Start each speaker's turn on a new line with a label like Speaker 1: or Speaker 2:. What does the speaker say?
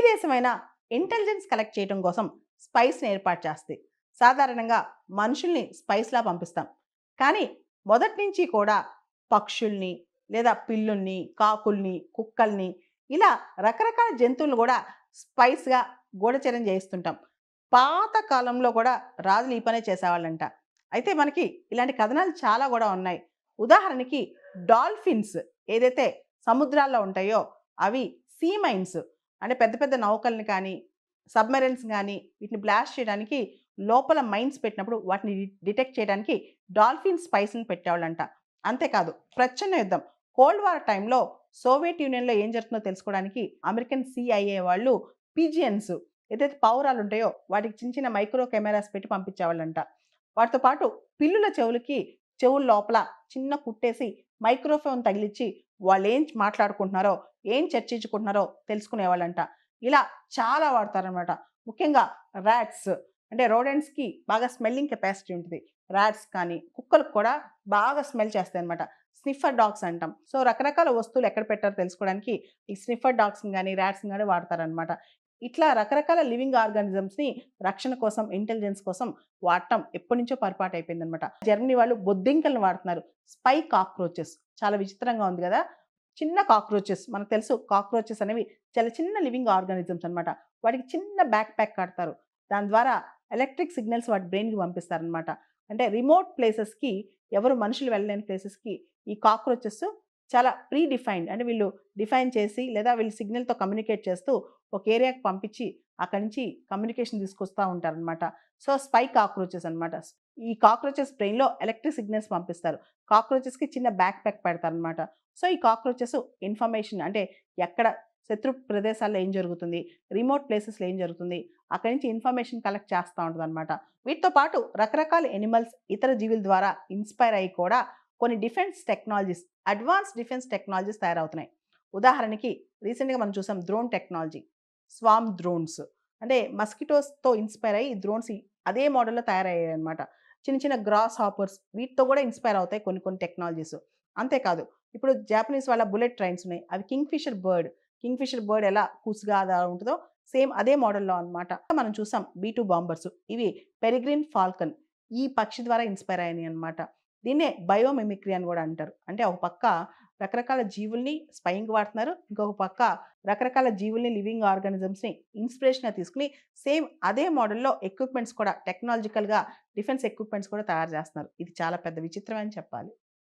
Speaker 1: దేశమైనా intelligence collect చేయడం కోసం స్పైస్ని ఏర్పాటు చేస్తుంది. సాధారణంగా మనుషుల్ని స్పైస్లా పంపిస్తాం. కానీ మొదటి నుంచి కూడా పక్షుల్ని లేదా పిల్లుల్ని, కాకుల్ని, కుక్కల్ని ఇలా రకరకాల జంతువులను కూడా స్పైస్‌గా గూఢచర్యం చేయిస్తుంటాం. పాత కాలంలో కూడా రాజులు ఈ పనే చేసేవాళ్ళంట. అయితే మనకి ఇలాంటి కథనాలు చాలా కూడా ఉన్నాయి. ఉదాహరణకి డాల్ఫిన్స్ ఏదైతే సముద్రాల్లో ఉంటాయో అవి సీ మైన్స్ అంటే పెద్ద పెద్ద నౌకల్ని కానీ, సబ్‌మెరైన్స్ గానీ వీటిని బ్లాస్ట్ చేయడానికి లోపల మైన్స్ పెట్టినప్పుడు వాటిని డిటెక్ట్ చేయడానికి డాల్ఫిన్ స్పైస్‌ని పెట్టేవాళ్ళంట. అంతేకాదు ప్రచ్ఛన్న యుద్ధం కోల్డ్ వార్ టైంలో సోవియట్ యూనియన్‌లో ఏం జరుగుతుందో తెలుసుకోవడానికి అమెరికన్ సీఐఏ వాళ్ళు పిజియన్స్ ఏదైతే పావురాలు ఉంటాయో వాటికి చిన్న చిన్న మైక్రో కెమెరాస్ పెట్టి పంపించేవాళ్ళంట. వాటితో పాటు పిల్లుల చెవుల లోపల చిన్న కుట్టేసి మైక్రోఫోన్ తగిలిచ్చి వాళ్ళేం మాట్లాడుకుంటున్నారో, ఏం చర్చించుకుంటున్నారో తెలుసుకునేవాళ్ళంట. ఇలా చాలా వాడతారనమాట. ముఖ్యంగా రాట్స్ అంటే రోడెంట్స్‌కి బాగా స్మెల్లింగ్ కెపాసిటీ ఉంటది. రాట్స్ కానీ, కుక్కలకు కూడా బాగా స్మెల్ చేస్తాయన్నమాట. స్నిఫర్ డాగ్స్ అంటాం. సో, రకరకాల వస్తువులు ఎక్కడ పెట్టారో తెలుసుకోవడానికి ఈ స్నిఫర్ డాగ్స్‌ని గాని, రాట్స్‌ని గాని వాడతారనమాట. ఇట్లా రకరకాల లివింగ్ ఆర్గానిజమ్స్‌ని రక్షణ కోసం, ఇంటెలిజెన్స్ కోసం వాడటం ఎప్పటినుంచో పరిపాటయిపోయిందనమాట. జర్మనీ వాళ్ళు బొద్దింకలను వాడుతున్నారు. స్పై కాక్రోచెస్ చాలా విచిత్రంగా ఉంది గదా! చిన్న కాక్రోచెస్ మనకు తెలుసు కాక్రోచెస్ అనేవి చాలా చిన్న లివింగ్ ఆర్గానిజమ్స్ అనమాట. వాటికి చిన్న బ్యాక్ ప్యాక్ కడతారు. దాని ద్వారా ఎలక్ట్రిక్ సిగ్నల్స్ వాటి బ్రెయిన్‌కి పంపిస్తారనమాట. అంటే రిమోట్ ప్లేసెస్‌కి ఎవరు మనుషులు వెళ్ళలేని ప్లేసెస్‌కి ఈ కాక్రోచెస్ చాలా ప్రీ డిఫైన్డ్ అంటే వీళ్ళు డిఫైన్ చేసి లేదా వీళ్ళు సిగ్నల్‌తో కమ్యూనికేట్ చేస్తూ ఒక ఏరియాకి పంపించి అక్కడి నుంచి కమ్యూనికేషన్ తీసుకొస్తా ఉంటారనమాట. సో, స్పై కాక్రోచెస్ అనమాట. ఈ కాక్రోచెస్ బ్రెయిన్‌లో ఎలక్ట్రిక్ సిగ్నల్స్ పంపిస్తారు. కాక్రోచెస్‌కి చిన్న బ్యాక్ ప్యాక్ పెడతారనమాట. సో, ఈ కాక్రోచెస్ ఇన్ఫర్మేషన్ అంటే ఎక్కడ శత్రు ప్రదేశాల్లో ఏం జరుగుతుంది, రిమోట్ ప్లేసెస్‌లో ఏం జరుగుతుంది, అక్కడి నుంచి ఇన్ఫర్మేషన్ కలెక్ట్ చేస్తా ఉంటదనమాట. వీటితో పాటు రకరకాల యానిమల్స్, ఇతర జీవుల ద్వారా ఇన్‌స్పైర్ అయ్యి కూడా కొన్ని అడ్వాన్స్ డిఫెన్స్ టెక్నాలజీస్ తయారవుతున్నాయి. ఉదాహరణకి రీసెంట్‌గా మనం చూసాం డ్రోన్ టెక్నాలజీ, స్వార్మ్ డ్రోన్స్ అంటే మస్కిటోస్‌తో ఇన్‌స్పైర్ అయ్యి ఈ డ్రోన్స్ అదే మోడల్‌లో తయారయ్యాయన్నమాట. చిన్న చిన్న గ్రాస్ హాపర్స్ వీటితో కూడా ఇన్‌స్పైర్ అవుతాయి కొన్ని కొన్ని టెక్నాలజీస్. అంతేకాదు ఇప్పుడు జాపనీస్ వాళ్ళ బుల్లెట్ ట్రైన్స్ ఉన్నాయి. అవి కింగ్ ఫిషర్ బర్డ్ ఎలా కూసుగా అలా ఉంటదో సేమ్ అదే మోడల్‌లో అన్నమాట. మనం చూసాం బీ-2 బాంబర్స్. ఇవి పెరిగ్రిన్ ఫాల్కన్ ఈ పక్షి ద్వారా ఇన్‌స్పైర్ అయినాయన్నమాట. దీన్నే బయోమిమిక్రీ అని గూడా అంటారు. అంటే ఒక పక్క రకరకాల జీవుల్ని స్పైయింగ్‌కి వాడుతున్నారు. ఇంకొక పక్క రకరకాల జీవుల్ని, లివింగ్ ఆర్గానిజమ్స్‌ని ఇన్‌స్పిరేషన్‌గా తీసుకొని సేమ్ అదే మోడల్‌లో ఎక్విప్‌మెంట్స్ కూడా టెక్నాలజికల్‌గా డిఫెన్స్ ఎక్విప్‌మెంట్స్ కూడా తయారు జేస్తున్నారు. ఇది చాలా పెద్ద విచిత్రమే అని చెప్పాలి.